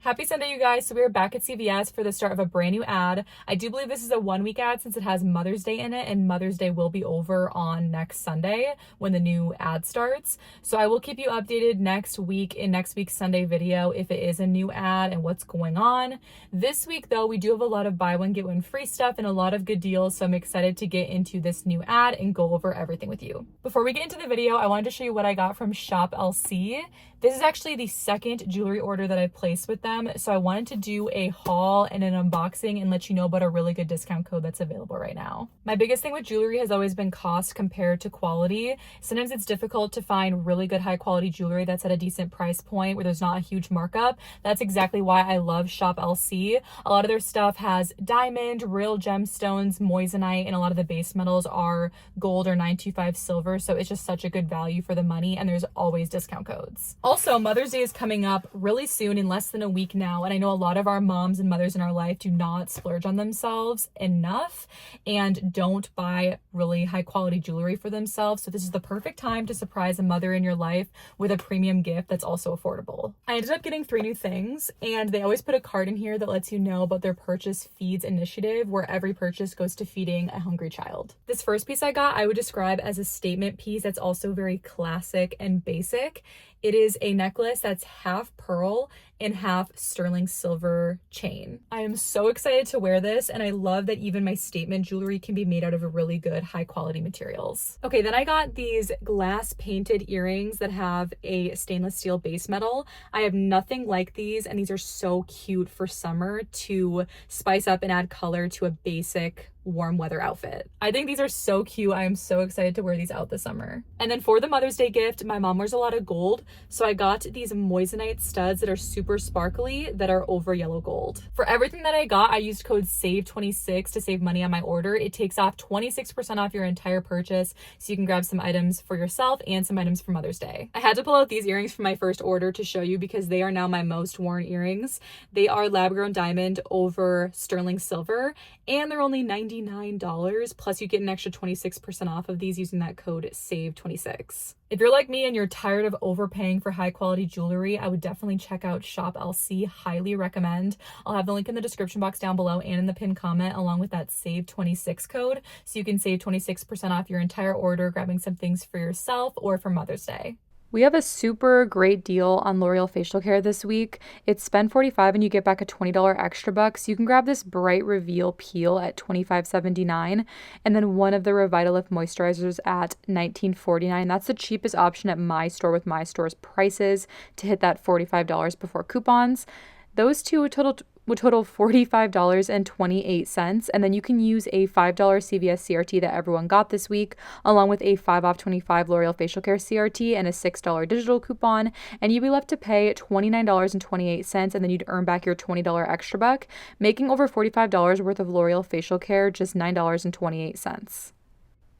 Happy Sunday, you guys. So we are back at CVS for the start of a brand new ad. I do believe this is a 1-week ad since it has Mother's Day in it, and Mother's Day will be over on next Sunday when the new ad starts. So I will keep you updated next week in next week's Sunday video if it is a new ad and what's going on. This week, though, we do have a lot of buy one, get one free stuff and a lot of good deals. So I'm excited to get into this new ad and go over everything with you. Before we get into the video, I wanted to show you what I got from Shop LC. This is actually the second jewelry order that I've placed with them. So I wanted to do a haul and an unboxing and let you know about a really good discount code that's available right now. My biggest thing with jewelry has always been cost compared to quality. Sometimes it's difficult to find really good high quality jewelry that's at a decent price point where there's not a huge markup. That's exactly why I love Shop LC. A lot of their stuff has diamond, real gemstones, moissanite, and a lot of the base metals are gold or 925 silver. So it's just such a good value for the money, and there's always discount codes. Also, Mother's Day is coming up really soon, in less than a week now, and I know a lot of our moms and mothers in our life do not splurge on themselves enough and don't buy really high quality jewelry for themselves. So this is the perfect time to surprise a mother in your life with a premium gift that's also affordable. I ended up getting 3 new things, and they always put a card in here that lets you know about their Purchase Feeds initiative, where every purchase goes to feeding a hungry child. This first piece I got, I would describe as a statement piece that's also very classic and basic. It is a necklace that's half pearl and half sterling silver chain. I am so excited to wear this, and I love that even my statement jewelry can be made out of really good high quality materials. Okay, then I got these glass painted earrings that have a stainless steel base metal. I have nothing like these, and these are so cute for summer to spice up and add color to a basic warm weather outfit. I think these are so cute. I am so excited to wear these out this summer. And then for the Mother's Day gift, my mom wears a lot of gold, so I got these moissanite studs that are super sparkly that are over yellow gold. For everything that I got, I used code SAVE26 to save money on my order. It takes off 26% off your entire purchase, so you can grab some items for yourself and some items for Mother's Day. I had to pull out these earrings from my first order to show you because they are now my most worn earrings. They are lab-grown diamond over sterling silver, and they're only $99, plus you get an extra 26% off of these using that code SAVE26. If you're like me and you're tired of overpaying for high quality jewelry, I would definitely check out Shop LC. Highly recommend. I'll have the link in the description box down below and in the pinned comment, along with that SAVE26 code, so you can save 26% off your entire order, grabbing some things for yourself or for Mother's Day. We have a super great deal on L'Oreal facial care this week. It's spend $45 and you get back a $20 extra bucks. You can grab this Bright Reveal Peel at $25.79 and then one of the Revitalift moisturizers at $19.49. That's the cheapest option at my store with my store's prices to hit that $45 before coupons. Those two would total $45.28, and then you can use a $5 CVS CRT that everyone got this week, along with a 5 off 25 L'Oreal facial care CRT and a $6 digital coupon, and you'd be left to pay $29.28, and then you'd earn back your $20 extra buck, making over $45 worth of L'Oreal facial care just $9.28.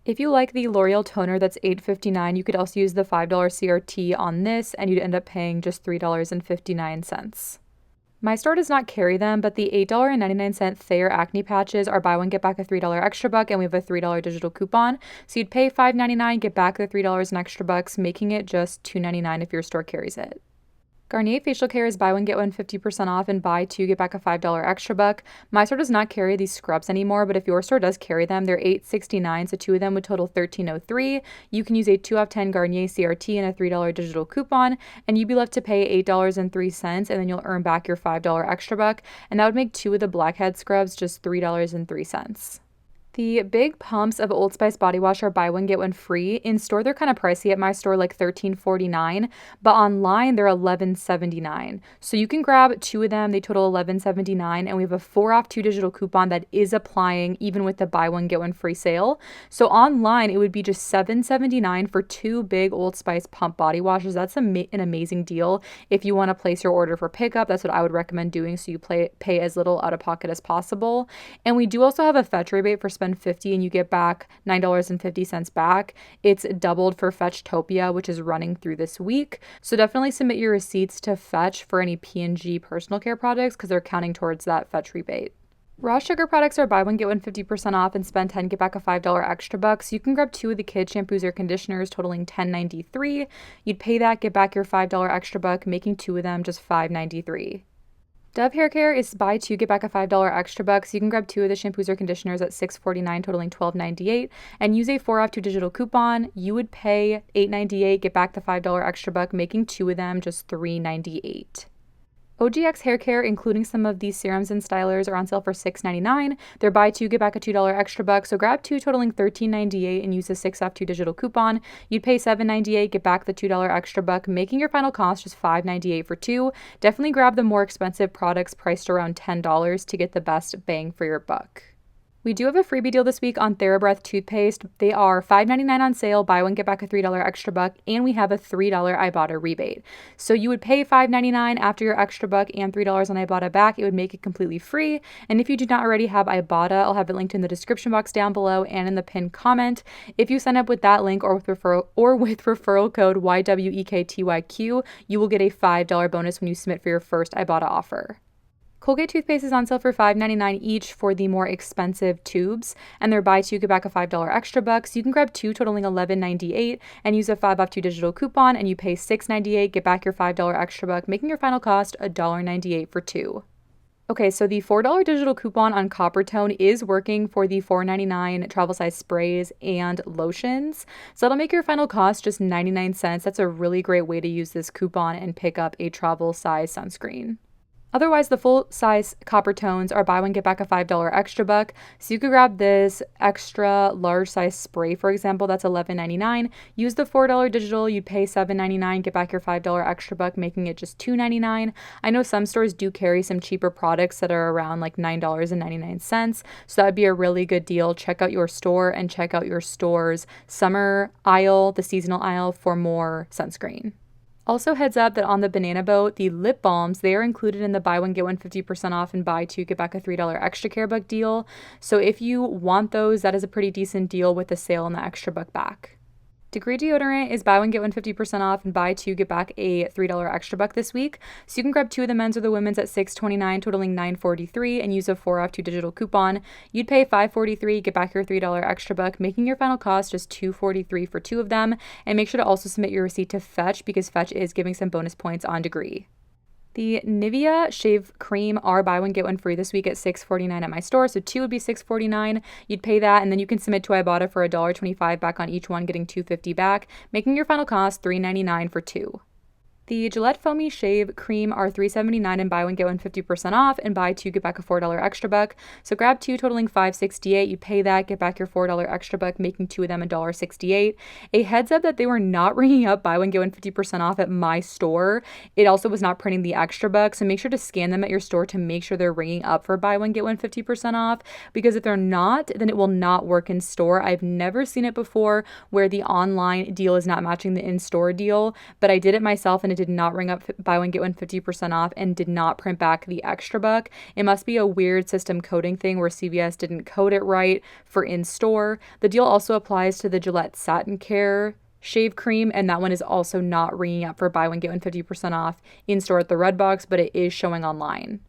If you like the L'Oreal toner that's $8.59, you could also use the $5 CRT on this, and you'd end up paying just $3.59. My store does not carry them, but the $8.99 Thayer acne patches are buy one, get back a $3 extra buck, and we have a $3 digital coupon. So you'd pay $5.99, get back the $3 and extra bucks, making it just $2.99 if your store carries it. Garnier facial care is buy one, get one 50% off, and buy 2, get back a $5 extra buck. My store does not carry these scrubs anymore, but if your store does carry them, they're $8.69, so 2 of them would total $13.03. You can use a 2 off 10 Garnier CRT and a $3 digital coupon, and you'd be left to pay $8.03, and then you'll earn back your $5 extra buck, and that would make 2 of the blackhead scrubs just $3.03. The big pumps of Old Spice body wash are buy one, get one free. In store, they're kind of pricey. At my store, like $13.49, but online, they're $11.79. So you can grab 2 of them. They total $11.79, and we have a 4 off 2 digital coupon that is applying even with the buy one, get one free sale. So online, it would be just $7.79 for 2 big Old Spice pump body washes. That's an amazing deal. If you want to place your order for pickup, that's what I would recommend doing, so you pay as little out of pocket as possible. And we do also have a fetch rebate for spend $50 and you get back $9.50 back. It's doubled for Fetchtopia, which is running through this week. So definitely submit your receipts to Fetch for any P&G personal care projects because they're counting towards that Fetch rebate. Raw sugar products are buy one, get one 50% off and spend $10, get back a $5 extra bucks. You can grab 2 of the kids shampoos or conditioners totaling $10.93. You'd pay that, get back your $5 extra buck, making 2 of them just $5.93. Dove Hair Care is buy two, get back a $5 extra buck. So you can grab two of the shampoos or conditioners at $6.49, totaling $12.98, and use a 4 off 2 digital coupon. You would pay $8.98, get back the $5 extra buck, making two of them just $3.98. OGX Hair Care, including some of these serums and stylers, are on sale for $6.99. They're buy two, get back a $2 extra buck. So grab two, totaling $13.98, and use a 6 off 2 digital coupon. You'd pay $7.98, get back the $2 extra buck, making your final cost just $5.98 for two. Definitely grab the more expensive products priced around $10 to get the best bang for your buck. We do have a freebie deal this week on TheraBreath toothpaste. They are $5.99 on sale, buy one, get back a $3 extra buck, and we have a $3 Ibotta rebate. So you would pay $5.99 after your extra buck and $3 on Ibotta back. It would make it completely free. And if you do not already have Ibotta, I'll have it linked in the description box down below and in the pinned comment. If you sign up with that link or with referral code YWEKTYQ, you will get a $5 bonus when you submit for your first Ibotta offer. Colgate toothpaste is on sale for $5.99 each for the more expensive tubes, and they're buy two, get back a $5 extra buck. So you can grab two, totaling $11.98, and use a 5 off 2 digital coupon, and you pay $6.98, get back your $5 extra buck, making your final cost $1.98 for two. Okay, so the $4 digital coupon on Copper Tone is working for the $4.99 travel size sprays and lotions. So that'll make your final cost just 99 cents. That's a really great way to use this coupon and pick up a travel size sunscreen. Otherwise, the full-size Copper Tones are buy one, get back a $5 extra buck. So you could grab this extra large size spray, for example, that's $11.99. Use the $4 digital, you'd pay $7.99, get back your $5 extra buck, making it just $2.99. I know some stores do carry some cheaper products that are around like $9.99. So that would be a really good deal. Check out your store and check out your store's summer aisle, the seasonal aisle, for more sunscreen. Also, heads up that on the Banana Boat, the lip balms, they are included in the buy one, get one 50% off and buy two, get back a $3 extra care buck deal. So if you want those, that is a pretty decent deal with the sale and the extra buck back. Degree deodorant is buy one, get one 50% off and buy two, get back a $3 extra buck this week. So you can grab two of the men's or the women's at $6.29, totaling $9.43, and use a 4 off 2 digital coupon. You'd pay $5.43, get back your $3 extra buck, making your final cost just $2.43 for two of them. And make sure to also submit your receipt to Fetch, because Fetch is giving some bonus points on Degree. The Nivea Shave Cream are buy one, get one free this week at $6.49 at my store. So two would be $6.49. You'd pay that, and then you can submit to Ibotta for $1.25 back on each one, getting $2.50 back, making your final cost $3.99 for two. The Gillette Foamy Shave Cream are $3.79 and buy one, get one 50% off, and buy two, get back a $4 extra buck. So grab two, totaling $5.68. You pay that, get back your $4 extra buck, making two of them $1.68. A heads up that they were not ringing up buy one, get one 50% off at my store. It also was not printing the extra buck, so make sure to scan them at your store to make sure they're ringing up for buy one, get one 50% off, because if they're not, then it will not work in store. I've never seen it before where the online deal is not matching the in-store deal, but I did it myself and it did not ring up buy one, get one 50% off and did not print back the extra buck. It must be a weird system coding thing where CVS didn't code it right for in-store. The deal also applies to the Gillette Satin Care Shave Cream, and that one is also not ringing up for buy one, get one 50% off in-store at the Redbox, but it is showing online.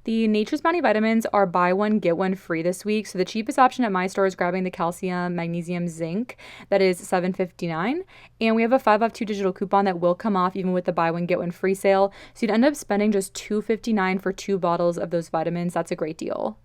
The Nature's Bounty vitamins are buy one, get one free this week. So the cheapest option at my store is grabbing the calcium, magnesium, zinc. That is $7.59. And we have a 5 off 2 digital coupon that will come off even with the buy one, get one free sale. So you'd end up spending just $2.59 for 2 bottles of those vitamins. That's a great deal.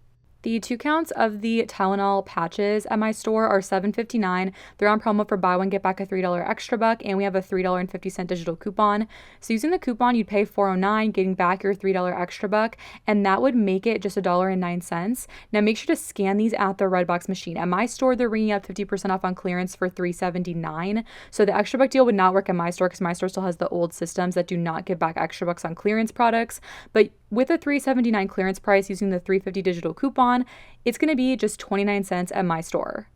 The 2 counts of the Tylenol patches at my store are $7.59. They're on promo for buy one, get back a $3 extra buck, and we have a $3.50 digital coupon. So using the coupon, you'd pay $4.09, getting back your $3 extra buck, and that would make it just $1.09. Now make sure to scan these at the Redbox machine. At my store, they're ringing up 50% off on clearance for $3.79. So the extra buck deal would not work at my store because my store still has the old systems that do not give back extra bucks on clearance products. But with a $3.79 clearance price using the $3.50 digital coupon, it's going to be just 29 cents at my store.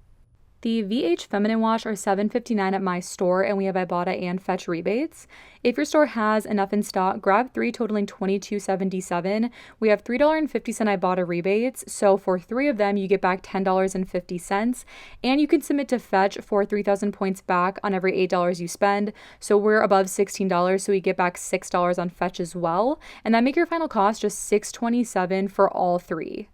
The VH Feminine Wash are $7.59 at my store, and we have Ibotta and Fetch rebates. If your store has enough in stock, grab 3 totaling $22.77. We have $3.50 Ibotta rebates, so for 3 of them, you get back $10.50, and you can submit to Fetch for 3,000 points back on every $8 you spend. So we're above $16, so we get back $6 on Fetch as well, and that make your final cost just $6.27 for all 3.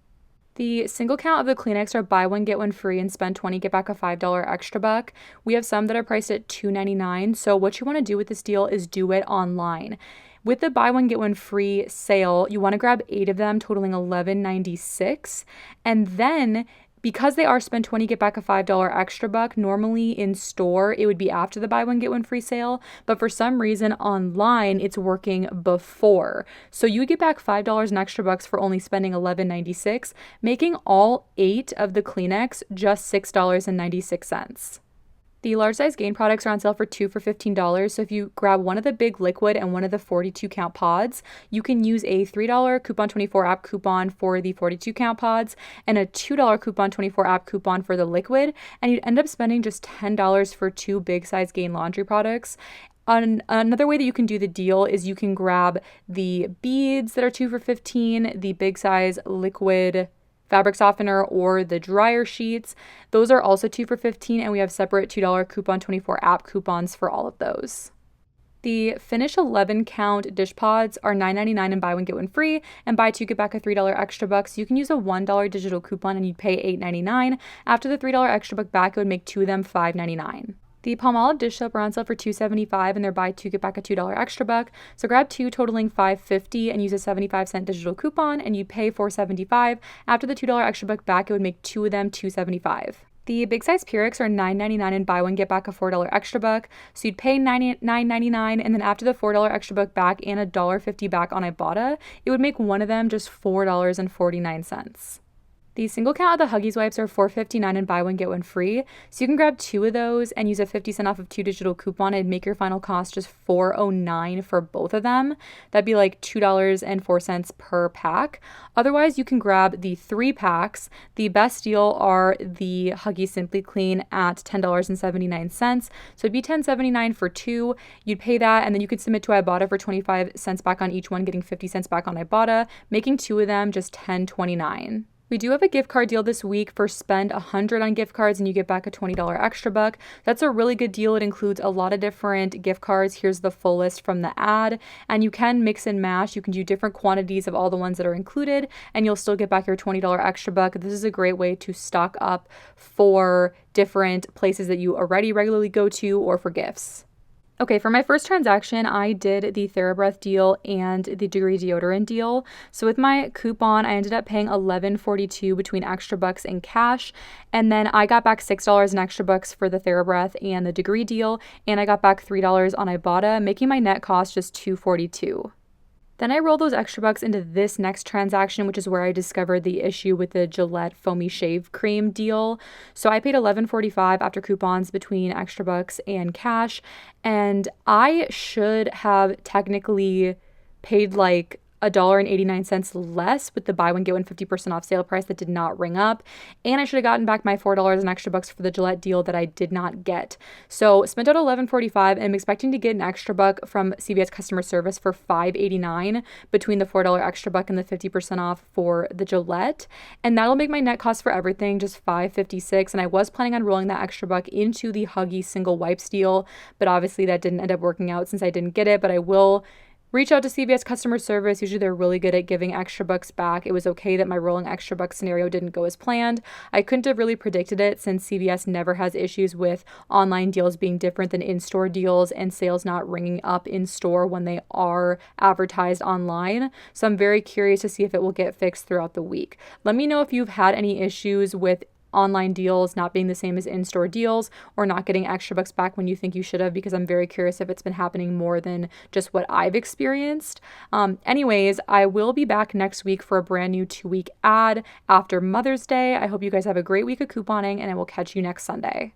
The single count of the Kleenex are buy one, get one free and spend 20, get back a $5 extra buck. We have some that are priced at $2.99. So what you want to do with this deal is do it online. With the buy one get one free sale, you want to grab 8 of them totaling $11.96, and then because they are spend 20 get back a $5 extra buck, normally in store it would be after the buy one get one free sale, but for some reason online it's working before. So you would get back $5 in extra bucks for only spending $11.96, making all 8 of the Kleenex just $6.96. The large size Gain products are on sale for 2 for $15. So if you grab one of the big liquid and one of the 42 count pods, you can use a $3 coupon 24 app coupon for the 42 count pods and a $2 coupon 24 app coupon for the liquid. And you'd end up spending just $10 for 2 big size Gain laundry products. Another way that you can do the deal is you can grab the beads that are 2 for $15, the big size liquid fabric softener, or the dryer sheets. Those are also 2 for $15, and we have separate $2 coupon 24 app coupons for all of those. The Finish 11 count dish pods are $9.99 and buy one get one free, and buy 2 get back a $3 extra buck. So you can use a $1 digital coupon and you'd pay $8.99. After the $3 extra buck back, it would make 2 of them $5.99. The Palmolive dish soap are on sale for $2.75, and they're buy 2 get back a $2 extra buck. So grab 2 totaling $5.50 and use a 75-cent digital coupon, and you pay $4.75. After the $2 extra buck back, it would make 2 of them $2.75. The big size Pyrex are $9.99 and buy one get back a $4 extra buck. So you'd pay $9.99, and then after the $4 extra buck back and a $1.50 back on Ibotta, it would make one of them just $4.49. The single count of the Huggies wipes are $4.59 and buy one get one free. So you can grab 2 of those and use a 50-cent off of 2 digital coupon and make your final cost just $4.09 for both of them. That'd be like $2.04 per pack. Otherwise, you can grab the 3 packs. The best deal are the Huggies Simply Clean at $10.79. So it'd be $10.79 for 2. You'd pay that, and then you could submit to Ibotta for 25 cents back on each one, getting 50 cents back on Ibotta, making 2 of them just $10.29. We do have a gift card deal this week for spend $100 on gift cards and you get back a $20 extra buck. That's a really good deal. It includes a lot of different gift cards. Here's the full list from the ad, and you can mix and match. You can do different quantities of all the ones that are included, and you'll still get back your $20 extra buck. This is a great way to stock up for different places that you already regularly go to or for gifts. Okay, for my first transaction, I did the TheraBreath deal and the Degree deodorant deal. So with my coupon, I ended up paying $11.42 between extra bucks and cash. And then I got back $6 in extra bucks for the TheraBreath and the Degree deal. And I got back $3 on Ibotta, making my net cost just $2.42. Then I rolled those extra bucks into this next transaction, which is where I discovered the issue with the Gillette Foamy Shave Cream deal. So I paid $11.45 after coupons between extra bucks and cash, and I should have technically paid like $1.89 less with the buy one get one 50% off sale price that did not ring up, and I should have gotten back my $4 in extra bucks for the Gillette deal that I did not get. So spent out $11.45 and I'm expecting to get an extra buck from CVS customer service for $5.89 between the $4 extra buck and the 50% off for the Gillette, and that'll make my net cost for everything just $5.56. And I was planning on rolling that extra buck into the Huggies single wipes deal, but obviously that didn't end up working out since I didn't get it. But I will reach out to CVS customer service. Usually they're really good at giving extra bucks back. It was okay that my rolling extra bucks scenario didn't go as planned. I couldn't have really predicted it since CVS never has issues with online deals being different than in-store deals and sales not ringing up in store when they are advertised online. So I'm very curious to see if it will get fixed throughout the week. Let me know if you've had any issues with online deals not being the same as in-store deals or not getting extra bucks back when you think you should have, because I'm very curious if it's been happening more than just what I've experienced. Anyways, I will be back next week for a brand new 2-week ad after Mother's Day. I hope you guys have a great week of couponing, and I will catch you next Sunday.